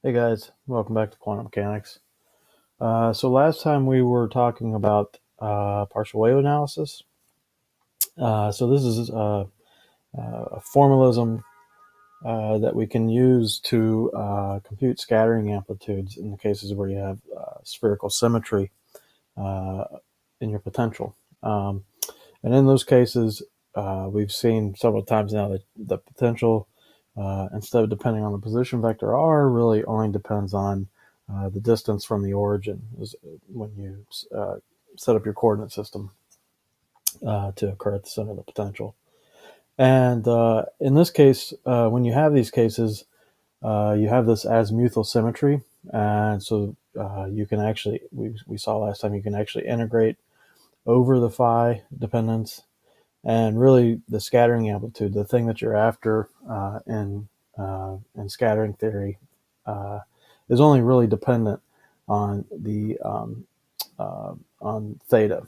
Hey guys, welcome back to quantum mechanics. So last time we were talking about partial wave analysis. So this is a formalism that we can use to compute scattering amplitudes in the cases where you have spherical symmetry in your potential. And in those cases, we've seen several times now that the potential, instead of depending on the position vector r, really only depends on the distance from the origin when you set up your coordinate system to occur at the center of the potential. And in this case, when you have these cases, you have this azimuthal symmetry. And so you can actually, we saw last time, you can actually integrate over the phi dependence. And really, the scattering amplitude, the thing that you're after in scattering theory, is only really dependent on the on theta,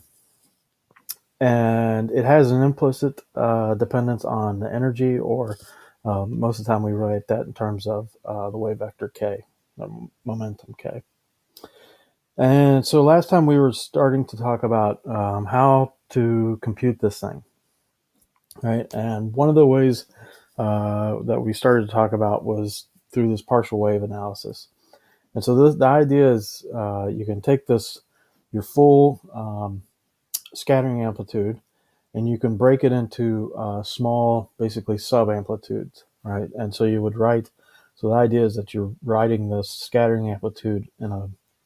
and it has an implicit dependence on the energy, or most of the time we write that in terms of the wave vector k, the momentum k. And so last time we were starting to talk about how to compute this thing. Right, and one of the ways that we started to talk about was through this partial wave analysis. And so the idea is you can take your full scattering amplitude, and you can break it into small, basically sub-amplitudes, right? And so you would write, so the idea is that you're writing the scattering amplitude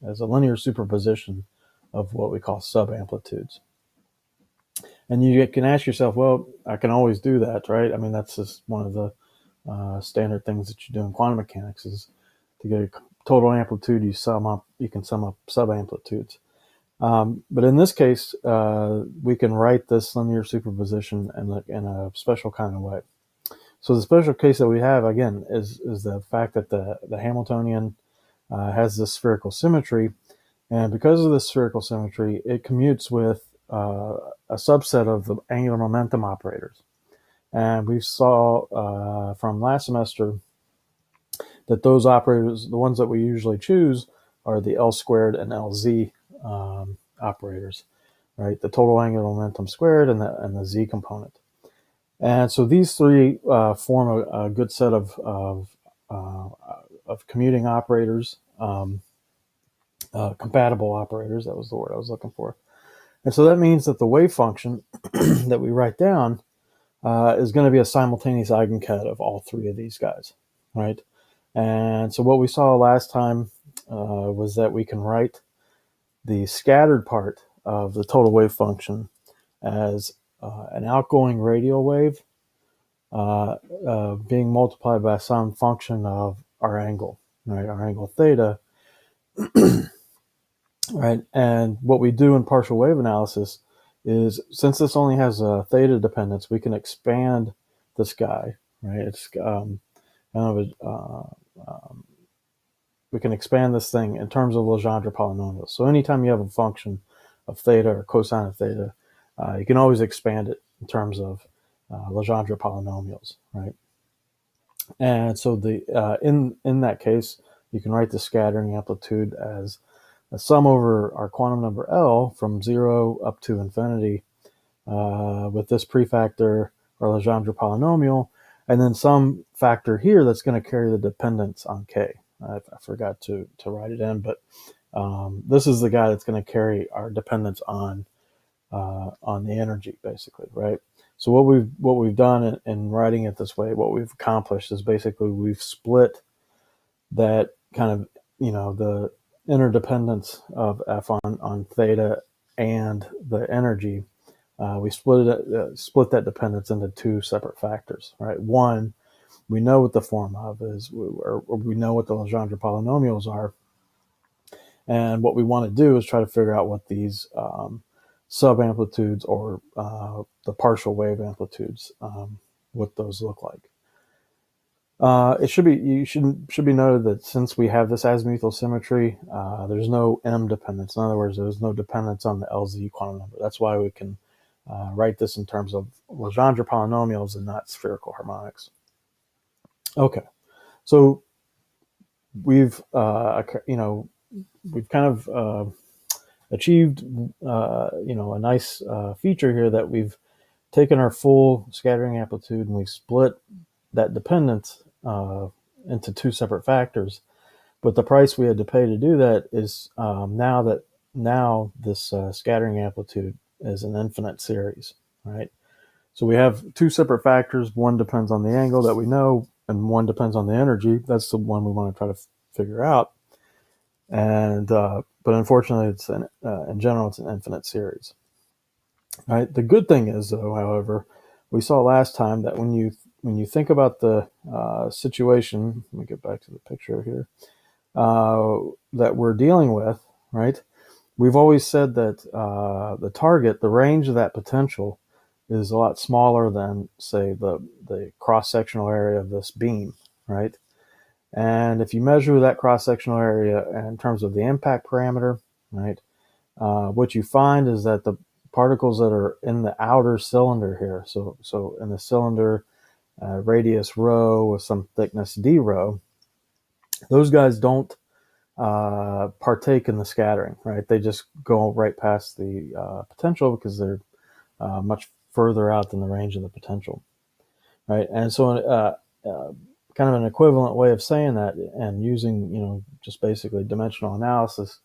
as a linear superposition of what we call sub-amplitudes. And you can ask yourself, well, I can always do that, right? I mean, that's just one of the standard things that you do in quantum mechanics is to get a total amplitude, you can sum up sub-amplitudes. But in this case, we can write this linear superposition in a special kind of way. So the special case that we have, again, is the fact that the Hamiltonian has this spherical symmetry. And because of this spherical symmetry, it commutes with a subset of the angular momentum operators. And we saw from last semester that those operators, the ones that we usually choose, are the L squared and LZ operators, right? The total angular momentum squared and the Z component. And so these three form a good set of commuting operators, compatible operators. That was the word I was looking for. And so that means that the wave function that we write down is going to be a simultaneous eigenket of all three of these guys, right? And so what we saw last time was that we can write the scattered part of the total wave function as an outgoing radial wave being multiplied by some function of our angle, right? Our angle theta, right? And what we do in partial wave analysis is, since this only has a theta dependence, we can expand this guy, right? It's kind of we can expand this thing in terms of Legendre polynomials. So anytime you have a function of theta or cosine of theta, you can always expand it in terms of Legendre polynomials, right? And so in that case, you can write the scattering amplitude as a sum over our quantum number L from 0 up to infinity with this prefactor or Legendre polynomial, and then some factor here that's going to carry the dependence on K. I forgot to write it in, but this is the guy that's going to carry our dependence on the energy, basically, right? So what we've done in writing it this way, what we've accomplished is basically we've split that kind of, the interdependence of F on theta and the energy. We split that dependence into two separate factors, right? One, we know what the form of is, or we know what the Legendre polynomials are, and what we want to do is try to figure out what these sub-amplitudes or the partial wave amplitudes, what those look like. It should be noted that since we have this azimuthal symmetry, there's no M dependence. In other words, there's no dependence on the LZ quantum number. That's why we can write this in terms of Legendre polynomials and not spherical harmonics. Okay, so we've we've kind of achieved a nice feature here, that we've taken our full scattering amplitude and we've split that dependence into two separate factors. But the price we had to pay to do that is now this scattering amplitude is an infinite series, right? So we have two separate factors. One depends on the angle that we know, and one depends on the energy. That's the one we want to try to figure out. And but unfortunately, in general, it's an infinite series. Right. The good thing is, though, however, we saw last time that when you think about the situation, let me get back to the picture here, that we're dealing with, right? We've always said that the target, the range of that potential, is a lot smaller than, say, the cross-sectional area of this beam, right? And if you measure that cross-sectional area in terms of the impact parameter, right, what you find is that the particles that are in the outer cylinder here, so in the cylinder radius rho with some thickness d rho, those guys don't partake in the scattering, right? They just go right past the potential because they're much further out than the range of the potential, right? And so kind of an equivalent way of saying that, and using just basically dimensional analysis,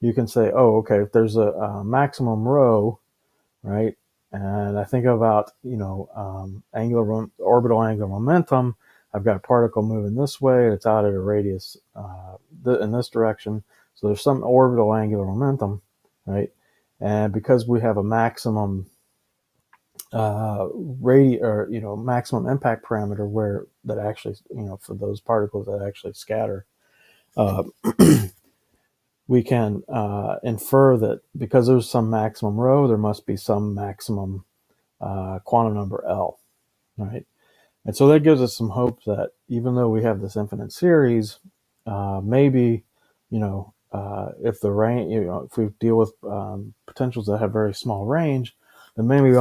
you can say, oh, okay, if there's a maximum rho, right, and I think about orbital angular momentum, I've got a particle moving this way, it's out at a radius in this direction, so there's some orbital angular momentum, right? And because we have a maximum maximum impact parameter where that actually, for those particles that actually scatter, uh, we can infer that because there's some maximum rho, there must be some maximum quantum number L, right? And so that gives us some hope that even though we have this infinite series, maybe, if the range, if we deal with potentials that have very small range, then maybe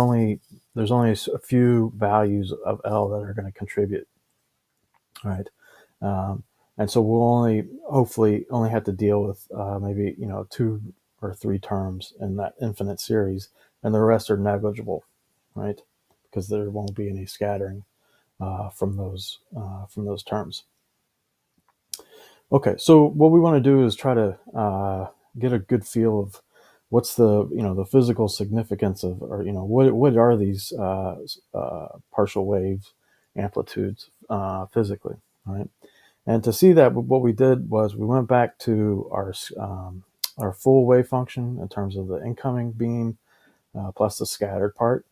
there's only a few values of L that are going to contribute, right? Um, and so we'll hopefully only have to deal with maybe two or three terms in that infinite series, and the rest are negligible, right? Because there won't be any scattering from those terms. Okay, so what we want to do is try to get a good feel of what's the physical significance of, or what are these partial wave amplitudes physically, right? And to see that, what we did was we went back to our full wave function in terms of the incoming beam plus the scattered part.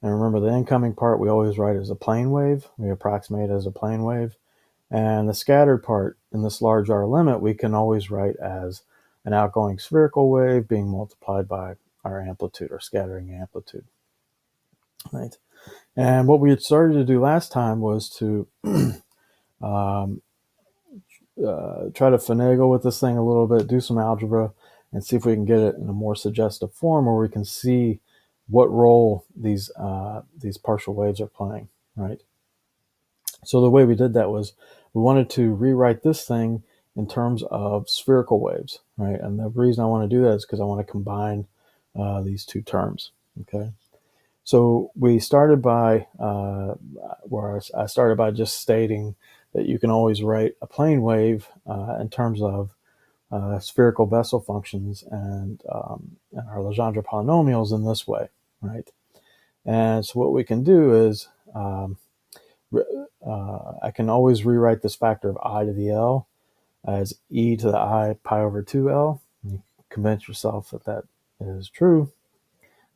And remember, the incoming part we always write as a plane wave. We approximate as a plane wave. And the scattered part in this large R limit, we can always write as an outgoing spherical wave being multiplied by our amplitude, or scattering amplitude, right? And what we had started to do last time was to um, try to finagle with this thing a little bit, do some algebra, and see if we can get it in a more suggestive form where we can see what role these partial waves are playing, right? So the way we did that was we wanted to rewrite this thing in terms of spherical waves, right? And the reason I want to do that is because I want to combine these two terms, okay? So we started by, I started by just stating that you can always write a plane wave in terms of spherical Bessel functions and our Legendre polynomials in this way, right? And so what we can do is I can always rewrite this factor of I to the L as e to the I pi over 2L. You convince yourself that that is true.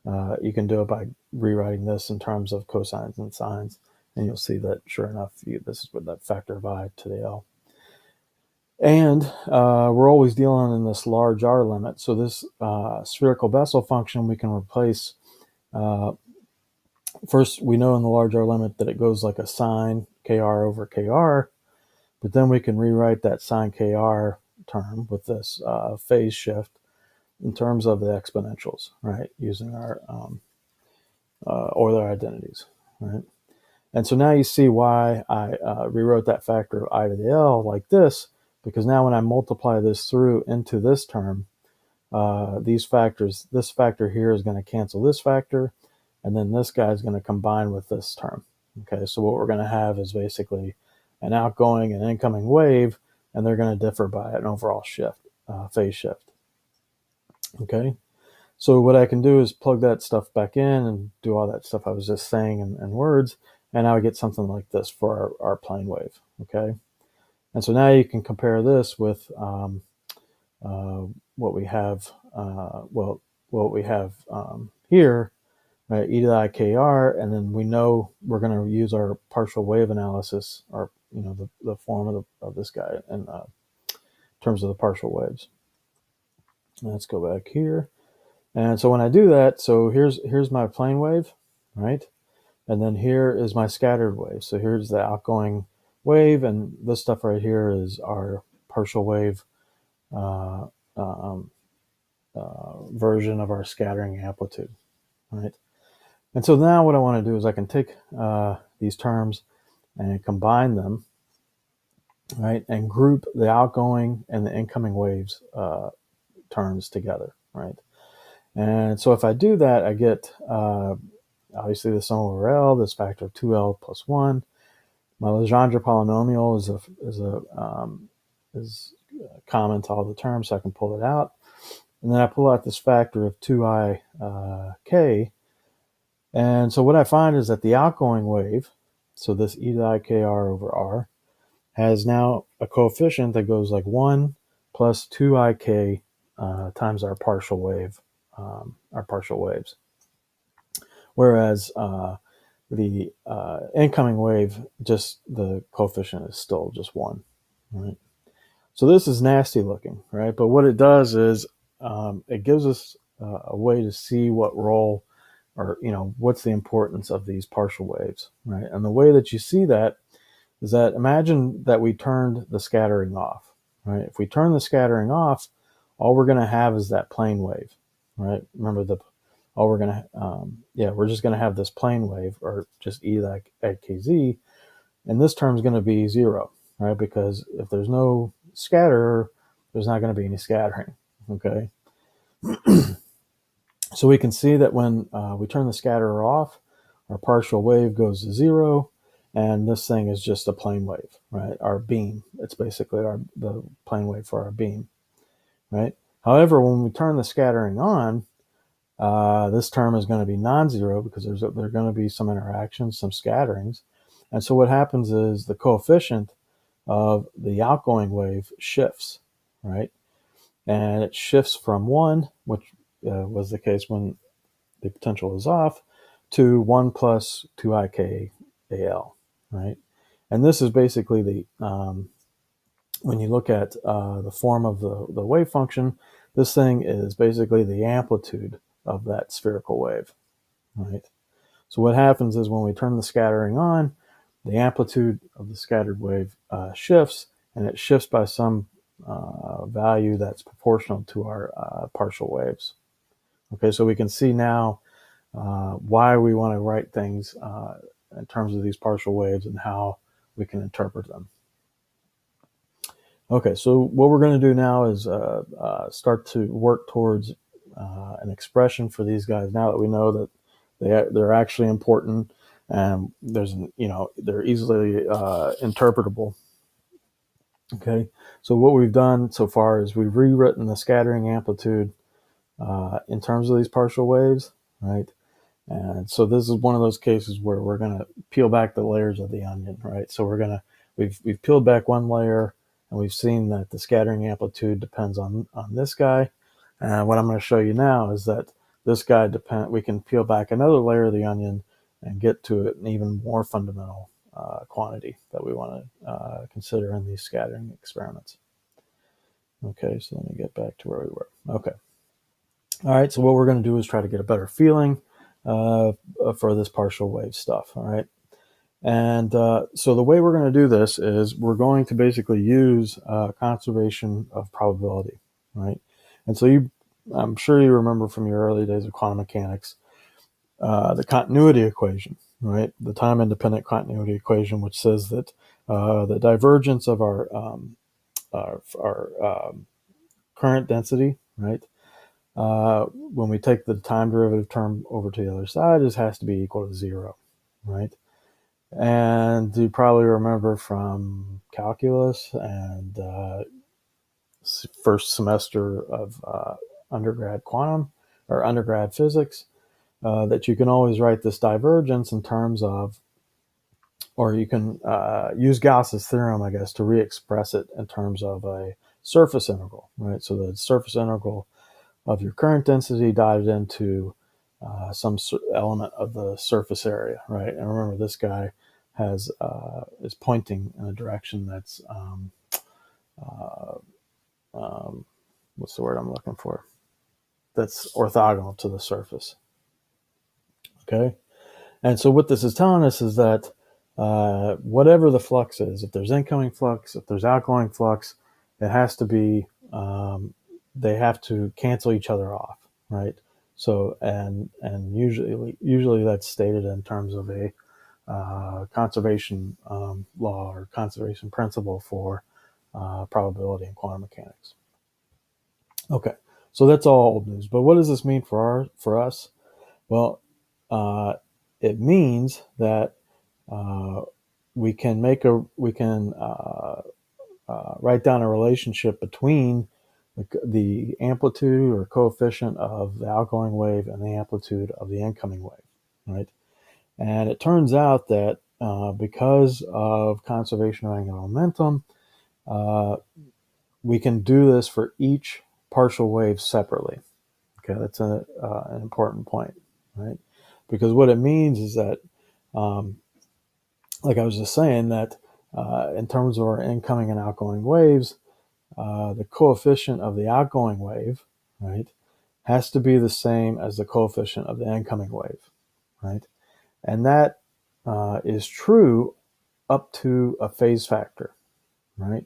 You can do it by rewriting this in terms of cosines and sines, and you'll see that sure enough, this is what that factor of I to the L. And we're always dealing in this large R limit. So this spherical Bessel function we can replace. First, we know in the large R limit that it goes like a sine kr over kr, but then we can rewrite that sine kr term with this phase shift in terms of the exponentials, right, using our Euler identities, right? And so now you see why I rewrote that factor of I to the L like this, because now when I multiply this through into this term, these factors, this factor here is going to cancel this factor, and then this guy is going to combine with this term. Okay, so what we're going to have is basically an outgoing and incoming wave, and they're going to differ by an overall shift, phase shift. Okay, so what I can do is plug that stuff back in and do all that stuff I was just saying in words, and now I get something like this for our plane wave. Okay, and so now you can compare this with what we have. What we have here, right? E to the IKR, and then we know we're going to use our partial wave analysis, or the form of this guy in terms of the partial waves. Let's go back here. And so when I do that, so here's my plane wave, right? And then here is my scattered wave. So here's the outgoing wave, and this stuff right here is our partial wave version of our scattering amplitude, right? And so now what I want to do is I can take these terms and combine them, right, and group the outgoing and the incoming waves terms together, right? And so if I do that, I get obviously the sum over L, this factor of 2L plus 1. My Legendre polynomial is common to all the terms, so I can pull it out. And then I pull out this factor of 2ik. And so what I find is that the outgoing wave, so this e to the ikr over r, has now a coefficient that goes like 1 plus 2ik times our partial waves. Whereas the incoming wave, just the coefficient is still just 1, right? So this is nasty looking, right? But what it does is it gives us a way to see what role, or what's the importance of these partial waves, right? And the way that you see that is that, imagine that we turned the scattering off, right? If we turn the scattering off, all we're going to have is that plane wave, right? Remember, we're just going to have this plane wave, or just e like at kz, and this term is going to be 0, right? Because if there's no scatter, there's not going to be any scattering, okay? So we can see that when we turn the scatterer off, our partial wave goes to 0, and this thing is just a plane wave, right? Our beam. It's basically the plane wave for our beam, right? However, when we turn the scattering on, this term is going to be non-zero, because there are going to be some interactions, some scatterings. And so what happens is the coefficient of the outgoing wave shifts, right? And it shifts from 1, which was the case when the potential is off, to 1 plus 2ikal, right? And this is basically when you look at the form of the wave function, this thing is basically the amplitude of that spherical wave, right? So what happens is when we turn the scattering on, the amplitude of the scattered wave shifts, and it shifts by some value that's proportional to our partial waves. Okay, so we can see now why we want to write things in terms of these partial waves and how we can interpret them. Okay, so what we're going to do now is start to work towards an expression for these guys. Now that we know that they're actually important, and they're easily interpretable. Okay, so what we've done so far is we've rewritten the scattering amplitude in terms of these partial waves, right? And so this is one of those cases where we're going to peel back the layers of the onion, right? So we've peeled back one layer, and we've seen that the scattering amplitude depends on this guy. And what I'm going to show you now is that this guy we can peel back another layer of the onion and get to an even more fundamental quantity that we want to consider in these scattering experiments. Okay, so let me get back to where we were. Okay. All right, so what we're going to do is try to get a better feeling for this partial wave stuff, all right? And so the way we're going to do this is we're going to basically use conservation of probability, right? And so I'm sure you remember from your early days of quantum mechanics, the continuity equation, right? The time-independent continuity equation, which says that the divergence of our current density, right? When we take the time derivative term over to the other side, it has to be equal to 0, right? And you probably remember from calculus and first semester of undergrad quantum or undergrad physics that you can always write this divergence in terms of, or you can use Gauss's theorem, I guess, to re-express it in terms of a surface integral, right? So the surface integral of your current density divided into some element of the surface area, right? And remember, this guy is pointing in a direction that's uh, what's the word I'm looking for? That's orthogonal to the surface. Okay, and so what this is telling us is that whatever the flux is, if there's incoming flux, if there's outgoing flux, it has to be they have to cancel each other off, right? So and usually that's stated in terms of a conservation law or conservation principle for probability in quantum mechanics. Okay, so that's all old news. But what does this mean for us? Well, uh, it means that uh, we can write down a relationship between the amplitude or coefficient of the outgoing wave and the amplitude of the incoming wave, right? And it turns out that because of conservation of angular momentum, uh, we can do this for each partial wave separately. Okay, that's an important point, right? Because what it means is that, um, like I was just saying, that in terms of our incoming and outgoing waves, the coefficient of the outgoing wave, right, has to be the same as the coefficient of the incoming wave, right? And that is true up to a phase factor, right?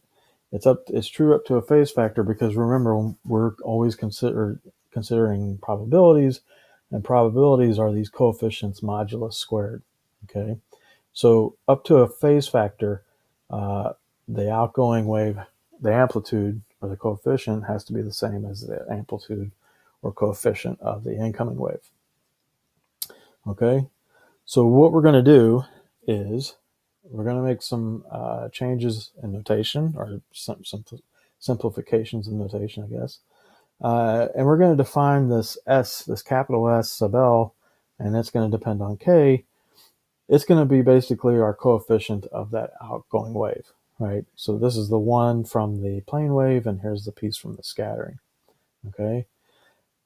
It's true up to a phase factor because remember we're always considering probabilities, and probabilities are these coefficients modulus squared. Okay, so up to a phase factor, uh, the outgoing wave, the amplitude or the coefficient has to be the same as the amplitude or coefficient of the incoming wave. Okay, so what we're going to do is we're going to make some changes in notation or some simplifications in notation, I guess. And we're going to define this S, this capital S sub L, and that's going to depend on K. It's going to be basically our coefficient of that outgoing wave, right? So this is the one from the plane wave, and here's the piece from the scattering, okay?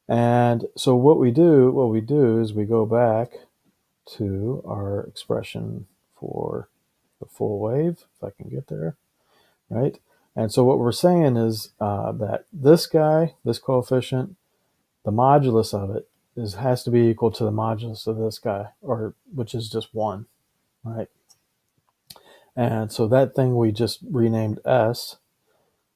And so what we do is we go back to our expression for the full wave, if I can get there, right? And so what we're saying is that this guy, this coefficient, the modulus of it has to be equal to the modulus of this guy, or which is just 1, right? And so that thing we just renamed S.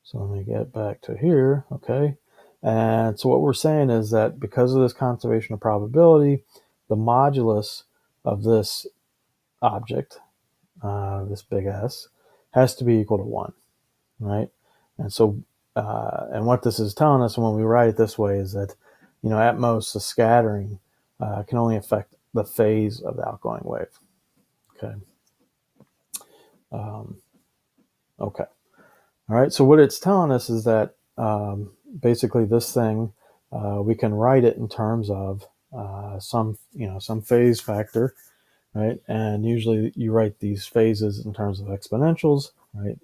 So let me get back to here, okay? And so what we're saying is that because of this conservation of probability, the modulus of this object, this big S, has to be equal to 1, right? And so, and what this is telling us when we write it this way is that, at most, the scattering can only affect the phase of the outgoing wave. Okay. Okay. All right. So what it's telling us is that basically this thing we can write it in terms of some phase factor, right? And usually you write these phases in terms of exponentials, right?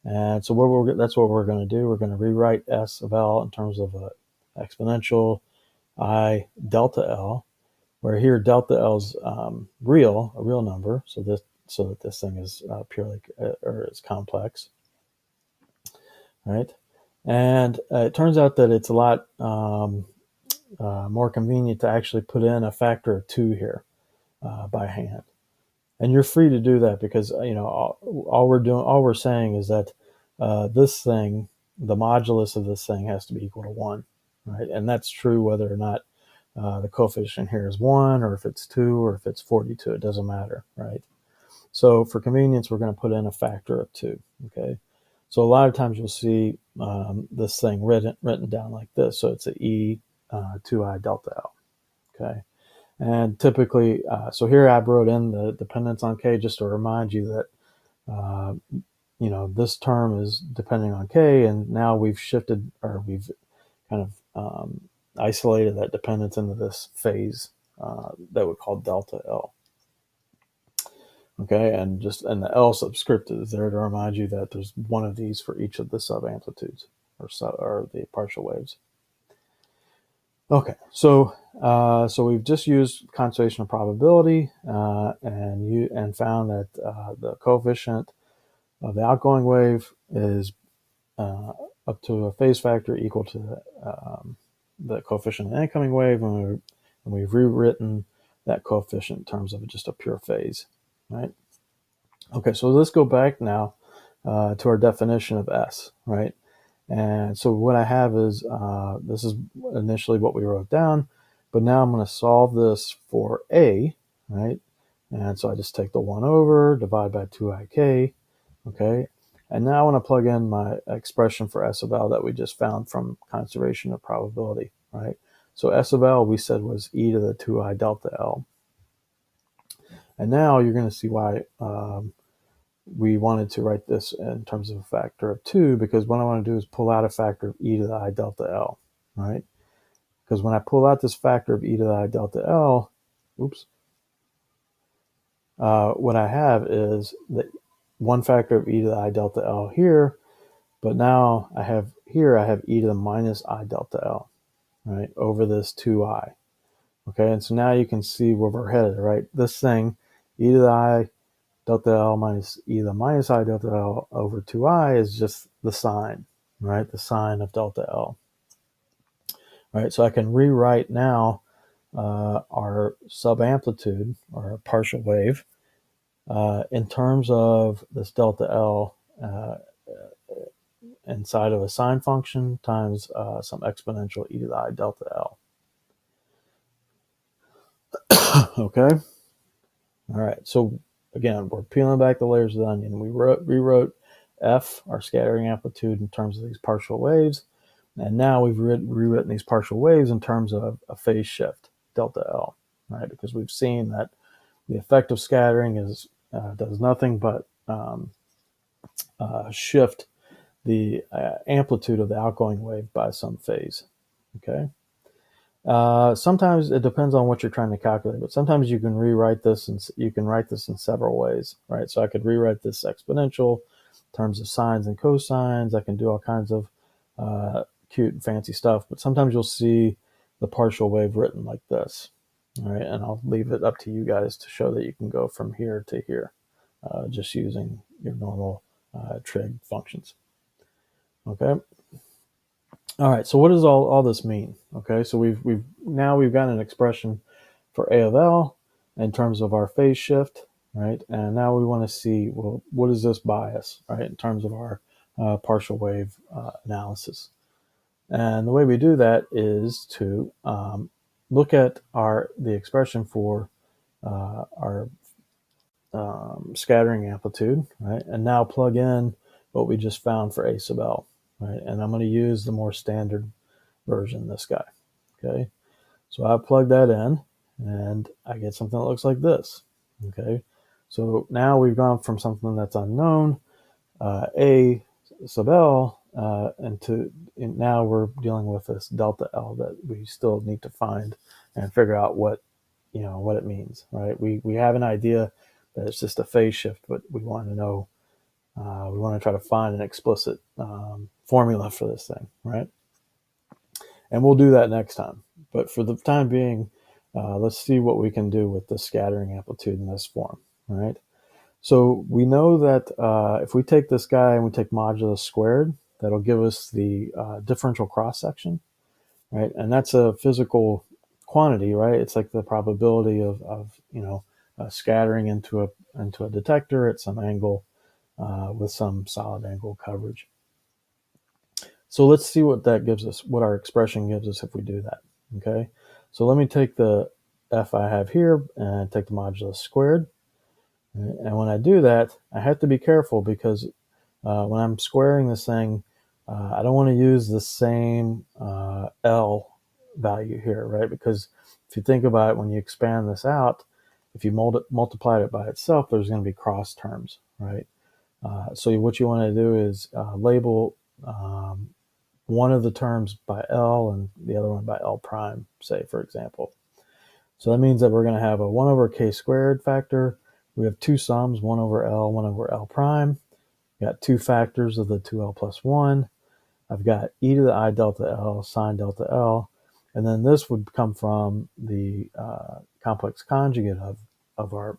And so that's what we're going to do. We're going to rewrite S of L in terms of an exponential I delta L, where here delta L is a real number. So that this thing is purely or is complex, right? And it turns out that it's a lot more convenient to actually put in a factor of 2 here by hand. And you're free to do that because all we're saying is that this thing, the modulus of this thing, has to be equal to 1, right? And that's true whether or not the coefficient here is 1, or if it's 2, or if it's 42. It doesn't matter, right? So for convenience, we're going to put in a factor of 2. Okay. So a lot of times you'll see this thing written down like this. So it's a E2I delta L. Okay. And typically, so here I wrote in the dependence on K just to remind you that, this term is depending on K, and now we've shifted, or we've kind of isolated that dependence into this phase that we call delta L. Okay, and the L subscript is there to remind you that there's one of these for each of the subamplitudes or the partial waves. Okay, so we've just used conservation of probability and found that the coefficient of the outgoing wave is up to a phase factor equal to the coefficient of the incoming wave, and we've rewritten that coefficient in terms of just a pure phase, right? Okay, so let's go back now to our definition of S, right? And so what I have is, this is initially what we wrote down, but now I'm going to solve this for A, right? And so I just take the 1 over, divide by 2ik, okay? And now I want to plug in my expression for S of L that we just found from conservation of probability, right? So S of L we said was e to the 2I delta L. And now you're going to see why we wanted to write this in terms of a factor of 2, because what I want to do is pull out a factor of e to the I delta L, right? Because when I pull out this factor of e to the I delta L, what I have is that one factor of e to the I delta L here, but now I have e to the minus I delta L, right, over this 2I. Okay, and so now you can see where we're headed, right? This thing, e to the I delta L minus e to the minus I delta L over 2I is just the sign, right? The sign of delta L. Right, so I can rewrite now our subamplitude, or a partial wave, in terms of this delta L inside of a sine function times some exponential e to the I delta L. Okay? All right, so again, we're peeling back the layers of the onion. We rewrote F, our scattering amplitude, in terms of these partial waves. And now we've rewritten these partial waves in terms of a phase shift, delta L, right? Because we've seen that the effect of scattering does nothing but shift the amplitude of the outgoing wave by some phase, okay? Sometimes it depends on what you're trying to calculate, but sometimes you can rewrite this, and you can write this in several ways, right? So I could rewrite this exponential in terms of sines and cosines. I can do all kinds of cute and fancy stuff, but sometimes you'll see the partial wave written like this, all right? And I'll leave it up to you guys to show that you can go from here to here, just using your normal trig functions, okay? All right, so what does all this mean? Okay, so we've got an expression for A of L in terms of our phase shift, right? And now we want to see, well, what is this bias, right, in terms of our partial wave analysis. And the way we do that is to look at the expression for our scattering amplitude, right? And now plug in what we just found for A sub L, right? And I'm going to use the more standard version, this guy, okay? So I plug that in, and I get something that looks like this, okay? So now we've gone from something that's unknown, A sub L, and now we're dealing with this delta L that we still need to find and figure out what it means, right? We have an idea that it's just a phase shift, but we want to know, we want to try to find an explicit formula for this thing, right? And we'll do that next time. But for the time being, let's see what we can do with the scattering amplitude in this form, right? So we know that if we take this guy and we take modulus squared, that'll give us the differential cross-section, right? And that's a physical quantity, right? It's like the probability of scattering into a detector at some angle with some solid angle coverage. So let's see what that gives us, what our expression gives us if we do that, okay? So let me take the f I have here and take the modulus squared. And when I do that, I have to be careful because when I'm squaring this thing, I don't want to use the same L value here, right? Because if you think about it, when you expand this out, if you multiply it by itself, there's going to be cross terms, right? So what you want to do is label one of the terms by L and the other one by L prime, say, for example. So that means that we're going to have a 1 over k squared factor. We have two sums, 1 over L, 1 over L prime. Got two factors of the 2L plus 1. I've got e to the I delta L sine delta L. And then this would come from the complex conjugate of our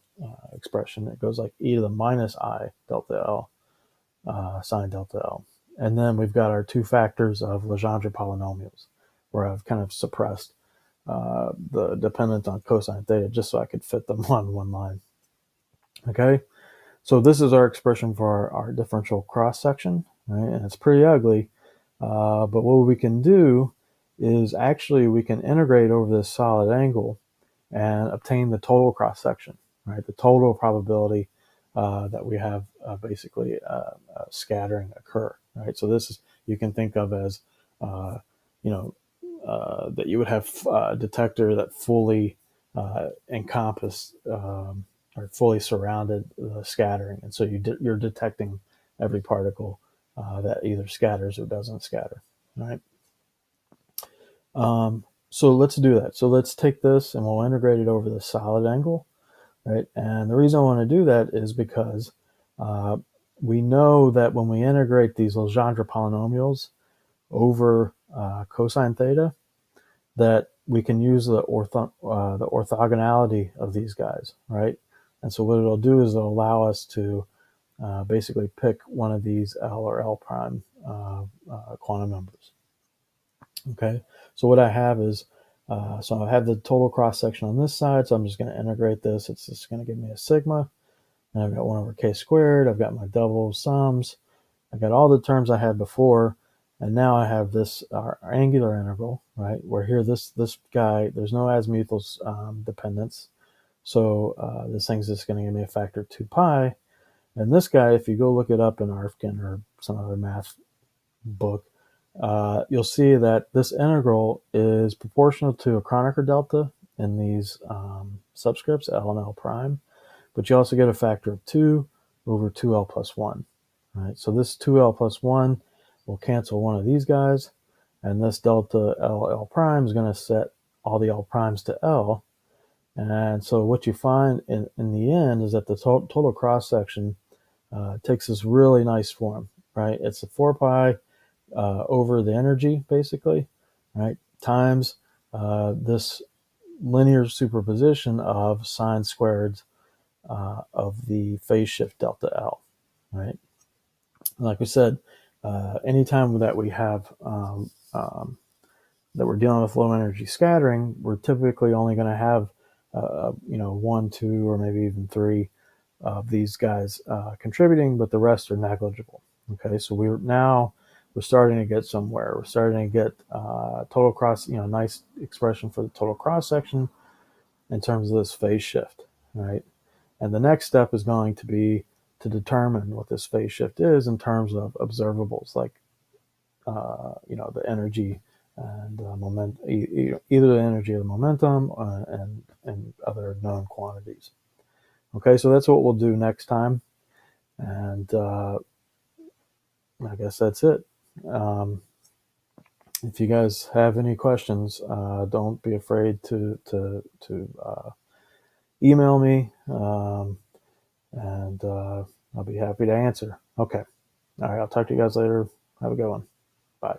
expression. It goes like e to the minus I delta L sine delta L. And then we've got our two factors of Legendre polynomials, where I've kind of suppressed the dependence on cosine theta just so I could fit them on one line. Okay, so this is our expression for our differential cross section, right? And it's pretty ugly, but what we can do is actually we can integrate over this solid angle and obtain the total cross section, right? The total probability that we have basically scattering occur, right? So this is, you can think of as, that you would have a detector that fully encompassed or fully surrounded the scattering. And so you're detecting every particle that either scatters or doesn't scatter, right? So let's do that. So let's take this and we'll integrate it over the solid angle, right? And the reason I want to do that is because we know that when we integrate these Legendre polynomials over cosine theta, that we can use the orthogonality of these guys, right? And so what it'll do is it'll allow us to basically pick one of these L or L prime quantum numbers. Okay, so what I have is, so I have the total cross section on this side, so I'm just going to integrate this. It's just going to give me a sigma, and I've got 1 over k squared. I've got my double sums. I've got all the terms I had before, and now I have this our angular integral, right? Where here this guy, there's no azimuthal dependence, so this thing's just going to give me a factor of 2 pi. And this guy, if you go look it up in ARFCAN or some other math book, you'll see that this integral is proportional to a Kronecker delta in these subscripts, L and L prime, but you also get a factor of 2 over 2L plus 1, right? So this 2L plus 1 will cancel one of these guys, and this delta L prime is going to set all the L primes to L. And so what you find in the end is that the total cross-section takes this really nice form, right? It's a 4 pi over the energy, basically, right, times this linear superposition of sine squared of the phase shift delta L, right? Like we said, anytime that we have that we're dealing with low energy scattering, we're typically only going to have 1, 2, or maybe even 3 of these guys contributing, but the rest are negligible. Okay, so we're starting to get somewhere. We're starting to get total cross, nice expression for the total cross section in terms of this phase shift, right? And the next step is going to be to determine what this phase shift is in terms of observables, like the energy and moment, either the energy or the momentum and other known quantities. Okay, so that's what we'll do next time, and I guess that's it. If you guys have any questions, don't be afraid to email me, and I'll be happy to answer. Okay. All right. I'll talk to you guys later. Have a good one. Bye.